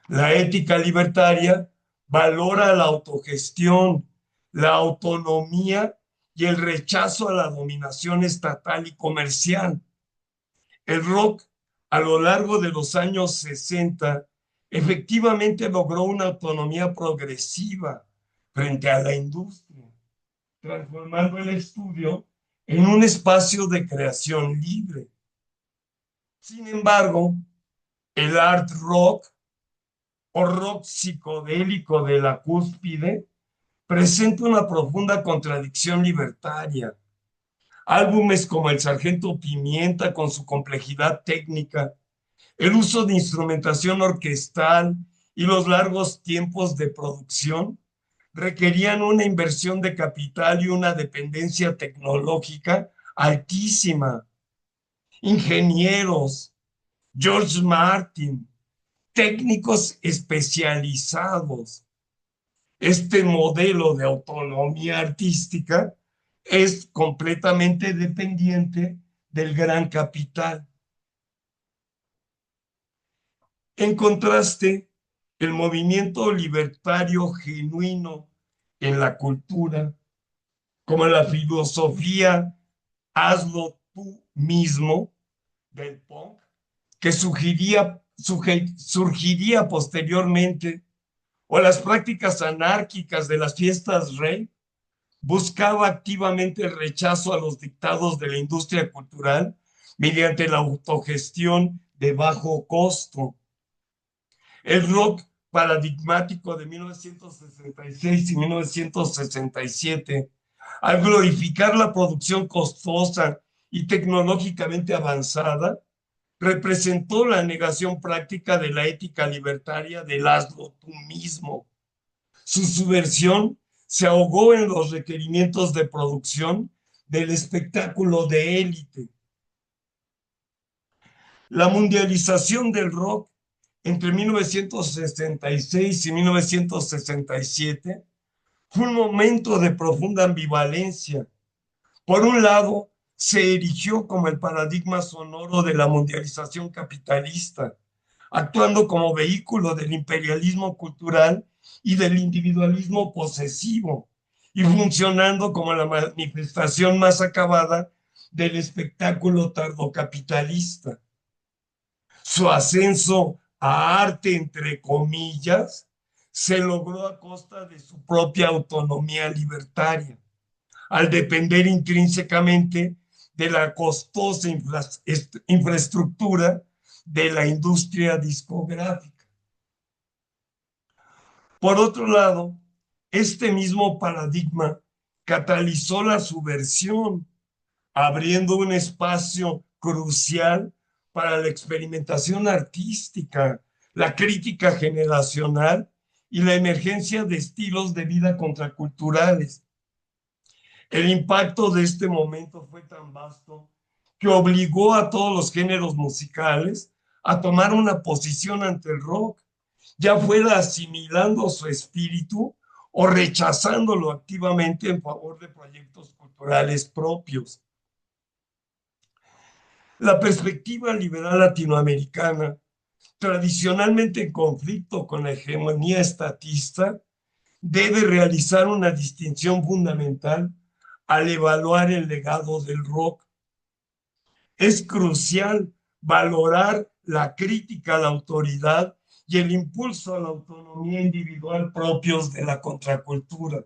La ética libertaria valora la autogestión, la autonomía y el rechazo a la dominación estatal y comercial. El rock, a lo largo de los años 60, efectivamente logró una autonomía progresiva frente a la industria, transformando el estudio en un espacio de creación libre. Sin embargo, el art rock o rock psicodélico de la cúspide presenta una profunda contradicción libertaria. Álbumes como El Sargento Pimienta, con su complejidad técnica, el uso de instrumentación orquestal y los largos tiempos de producción requerían una inversión de capital y una dependencia tecnológica altísima. Ingenieros, George Martin, técnicos especializados. Este modelo de autonomía artística es completamente dependiente del gran capital. En contraste, el movimiento libertario genuino en la cultura, como la filosofía hazlo tú mismo del punk, que surgiría posteriormente, o las prácticas anárquicas de las fiestas rey, buscaba activamente el rechazo a los dictados de la industria cultural mediante la autogestión de bajo costo. El rock paradigmático de 1966 y 1967, al glorificar la producción costosa y tecnológicamente avanzada, representó la negación práctica de la ética libertaria del hazlo tú mismo. Su subversión se ahogó en los requerimientos de producción del espectáculo de élite. La mundialización del rock entre 1966 y 1967 fue un momento de profunda ambivalencia. Por un lado, se erigió como el paradigma sonoro de la mundialización capitalista, actuando como vehículo del imperialismo cultural y del individualismo posesivo, y funcionando como la manifestación más acabada del espectáculo tardocapitalista. Su ascenso a arte, entre comillas, se logró a costa de su propia autonomía libertaria, al depender intrínsecamente de la costosa infraestructura de la industria discográfica. Por otro lado, este mismo paradigma catalizó la subversión, abriendo un espacio crucial para la experimentación artística, la crítica generacional y la emergencia de estilos de vida contraculturales. El impacto de este momento fue tan vasto que obligó a todos los géneros musicales a tomar una posición ante el rock, ya fuera asimilando su espíritu o rechazándolo activamente en favor de proyectos culturales propios. La perspectiva liberal latinoamericana, tradicionalmente en conflicto con la hegemonía estatista, debe realizar una distinción fundamental al evaluar el legado del rock. Es crucial valorar la crítica a la autoridad y el impulso a la autonomía individual propios de la contracultura.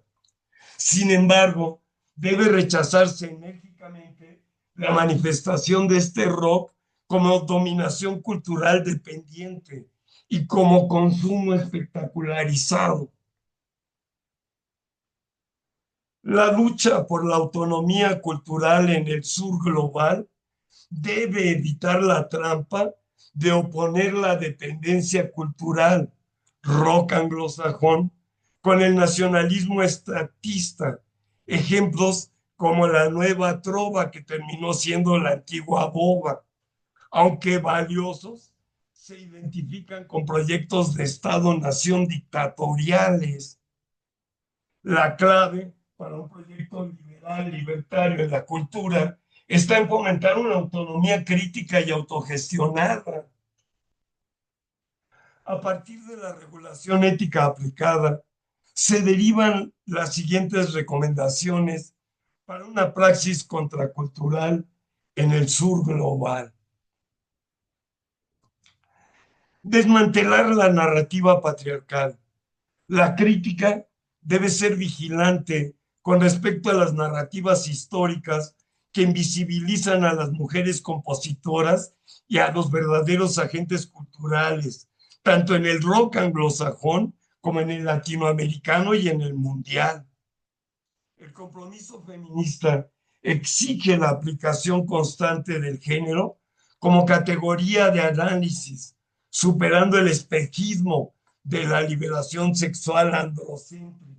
Sin embargo, debe rechazarse enérgicamente la manifestación de este rock como dominación cultural dependiente y como consumo espectacularizado. La lucha por la autonomía cultural en el sur global debe evitar la trampa de oponer la dependencia cultural rock anglosajón con el nacionalismo estatista. Ejemplos como la nueva trova que terminó siendo la antigua boba, aunque valiosos, se identifican con proyectos de Estado-nación dictatoriales. La clave para un proyecto liberal, libertario en la cultura está en fomentar una autonomía crítica y autogestionada. A partir de la regulación ética aplicada, se derivan las siguientes recomendaciones para una praxis contracultural en el sur global. Desmantelar la narrativa patriarcal. La crítica debe ser vigilante con respecto a las narrativas históricas que invisibilizan a las mujeres compositoras y a los verdaderos agentes culturales, tanto en el rock anglosajón como en el latinoamericano y en el mundial. El compromiso feminista exige la aplicación constante del género como categoría de análisis, superando el espejismo de la liberación sexual androcéntrica.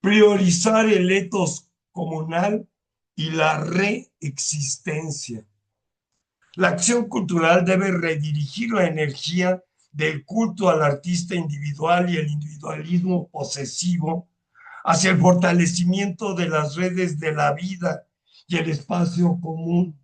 Priorizar el etos comunal y la reexistencia. La acción cultural debe redirigir la energía del culto al artista individual y el individualismo posesivo hacia el fortalecimiento de las redes de la vida y el espacio común.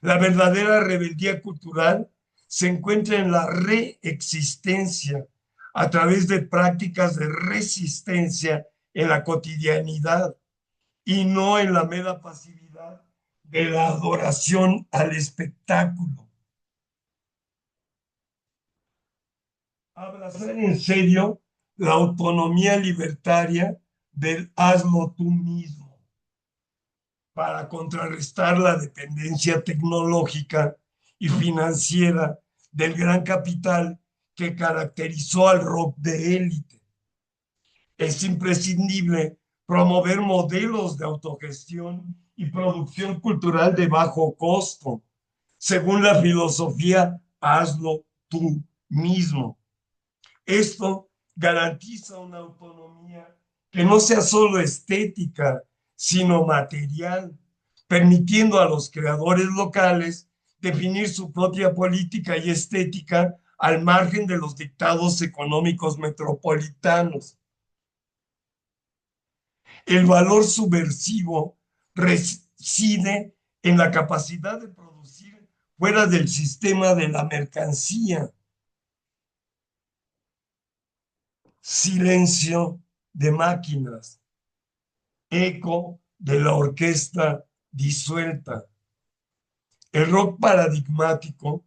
La verdadera rebeldía cultural se encuentra en la reexistencia a través de prácticas de resistencia en la cotidianidad y no en la mera pasividad de la adoración al espectáculo. Abrazar en serio la autonomía libertaria del hazlo tú mismo para contrarrestar la dependencia tecnológica y financiera del gran capital que caracterizó al rock de élite. Es imprescindible promover modelos de autogestión y producción cultural de bajo costo, según la filosofía hazlo tú mismo. Esto garantiza una autonomía que no sea solo estética, sino material, permitiendo a los creadores locales definir su propia política y estética al margen de los dictados económicos metropolitanos. El valor subversivo reside en la capacidad de producir fuera del sistema de la mercancía. Silencio de máquinas, eco de la orquesta disuelta. El rock paradigmático,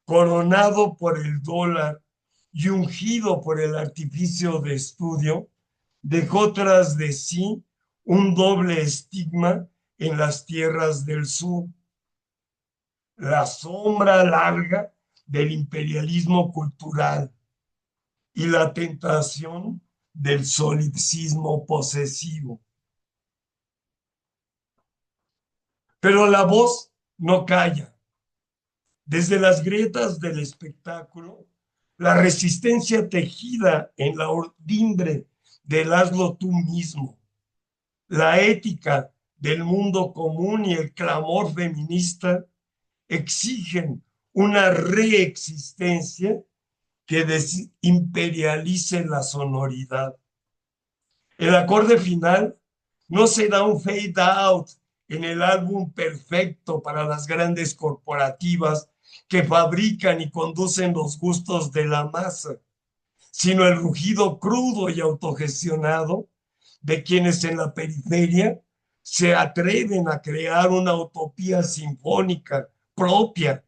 coronado por el dólar y ungido por el artificio de estudio, dejó tras de sí un doble estigma en las tierras del sur. La sombra larga del imperialismo cultural y la tentación del solipsismo posesivo. Pero la voz no calla. Desde las grietas del espectáculo, la resistencia tejida en la urdimbre del hazlo tú mismo, la ética del mundo común y el clamor feminista exigen una reexistencia que desimperialice la sonoridad. El acorde final no será un fade out en el álbum perfecto para las grandes corporativas que fabrican y conducen los gustos de la masa, sino el rugido crudo y autogestionado de quienes en la periferia se atreven a crear una utopía sinfónica propia,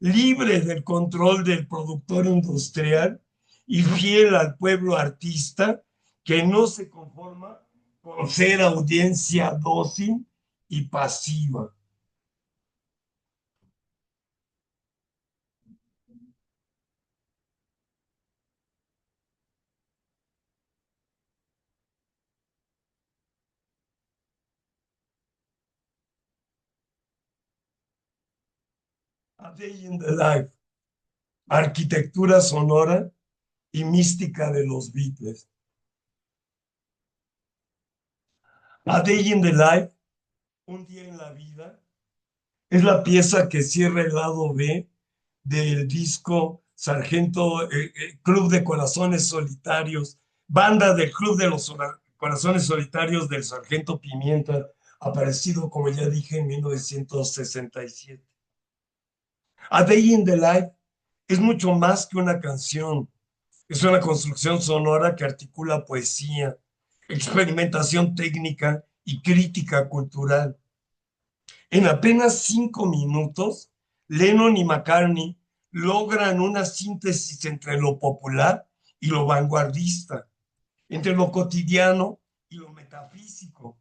libre del control del productor industrial y fiel al pueblo artista que no se conforma con ser audiencia dócil y pasiva. A Day in the Life, arquitectura sonora y mística de los Beatles. A Day in the Life, un día en la vida, es la pieza que cierra el lado B del disco Sargento, Club de Corazones Solitarios, banda del Club de los Corazones Solitarios del Sargento Pimienta, aparecido, como ya dije, en 1967. A Day in the Life es mucho más que una canción. Es una construcción sonora que articula poesía, experimentación técnica y crítica cultural. En apenas 5 minutos, Lennon y McCartney logran una síntesis entre lo popular y lo vanguardista, entre lo cotidiano y lo metafísico,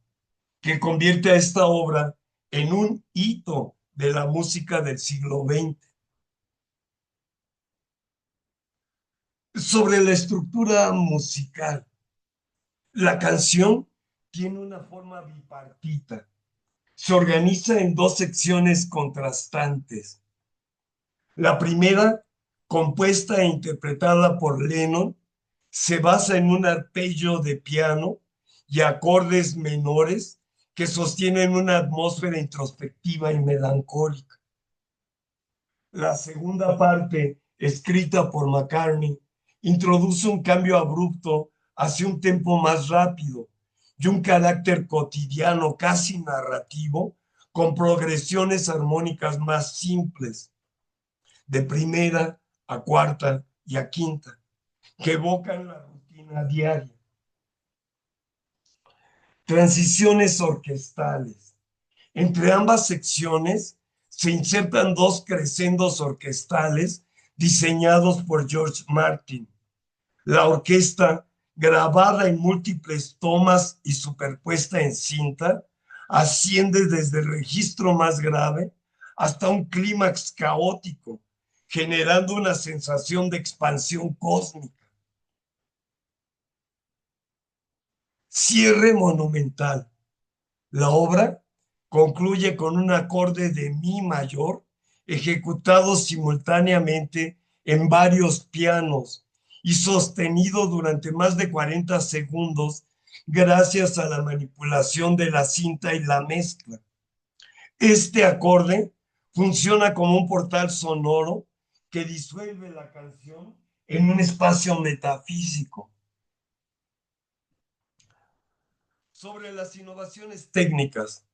que convierte a esta obra en un hito de la música del siglo XX. Sobre la estructura musical, la canción tiene una forma bipartita. Se organiza en dos secciones contrastantes. La primera, compuesta e interpretada por Lennon, se basa en un arpegio de piano y acordes menores que sostienen una atmósfera introspectiva y melancólica. La segunda parte, escrita por McCartney, introduce un cambio abrupto hacia un tempo más rápido y un carácter cotidiano, casi narrativo, con progresiones armónicas más simples, de primera a cuarta y a quinta, que evocan la rutina diaria. Transiciones orquestales. Entre ambas secciones se insertan dos crescendos orquestales diseñados por George Martin. La orquesta, grabada en múltiples tomas y superpuesta en cinta, asciende desde el registro más grave hasta un clímax caótico, generando una sensación de expansión cósmica. Cierre monumental. La obra concluye con un acorde de mi mayor ejecutado simultáneamente en varios pianos y sostenido durante más de 40 segundos gracias a la manipulación de la cinta y la mezcla. Este acorde funciona como un portal sonoro que disuelve la canción en un espacio metafísico. Sobre las innovaciones técnicas,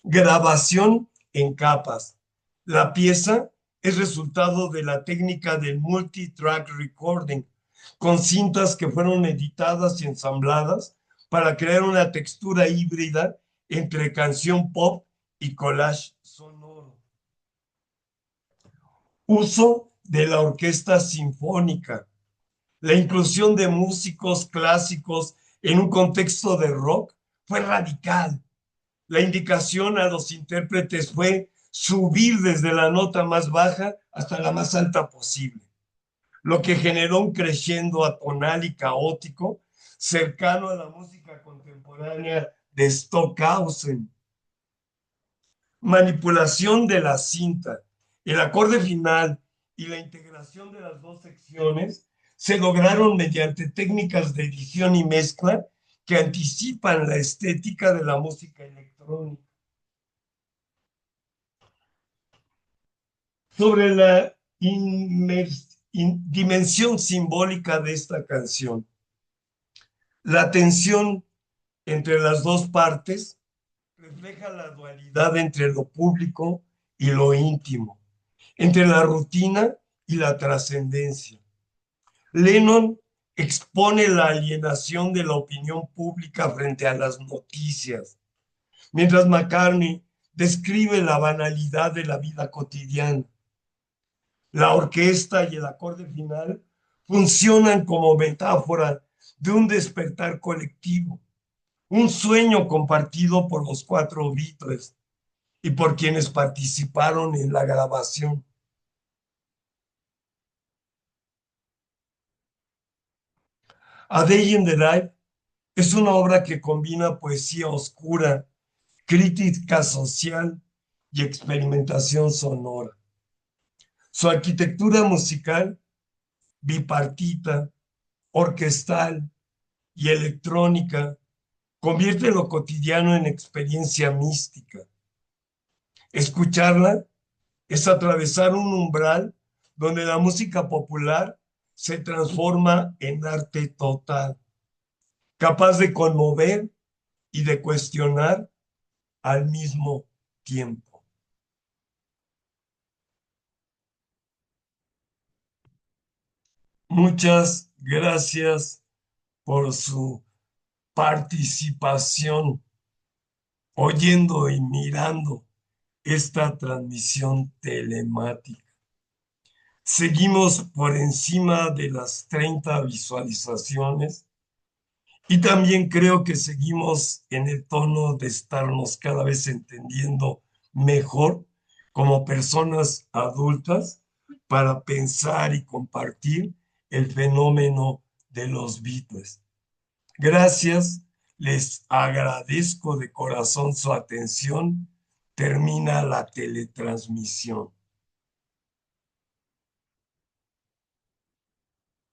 grabación en capas. La pieza es resultado de la técnica del multi-track recording, con cintas que fueron editadas y ensambladas para crear una textura híbrida entre canción pop y collage sonoro. Uso de la orquesta sinfónica. La inclusión de músicos clásicos en un contexto de rock fue radical. La indicación a los intérpretes fue subir desde la nota más baja hasta la más alta posible, lo que generó un crescendo atonal y caótico cercano a la música contemporánea de Stockhausen. Manipulación de la cinta, el acorde final y la integración de las dos secciones se lograron mediante técnicas de edición y mezcla que anticipan la estética de la música electrónica. Sobre la dimensión simbólica de esta canción. La tensión entre las dos partes refleja la dualidad entre lo público y lo íntimo, entre la rutina y la trascendencia. Lennon expone la alienación de la opinión pública frente a las noticias, mientras McCartney describe la banalidad de la vida cotidiana. La orquesta y el acorde final funcionan como metáfora de un despertar colectivo, un sueño compartido por los cuatro Beatles y por quienes participaron en la grabación. A Day in the Life es una obra que combina poesía oscura, crítica social y experimentación sonora. Su arquitectura musical, bipartita, orquestal y electrónica, convierte lo cotidiano en experiencia mística. Escucharla es atravesar un umbral donde la música popular se transforma en arte total, capaz de conmover y de cuestionar al mismo tiempo. Muchas gracias por su participación, oyendo y mirando esta transmisión telemática. Seguimos por encima de las 30 visualizaciones y también creo que seguimos en el tono de estarnos cada vez entendiendo mejor como personas adultas para pensar y compartir el fenómeno de los Beatles. Gracias, les agradezco de corazón su atención. Termina la teletransmisión.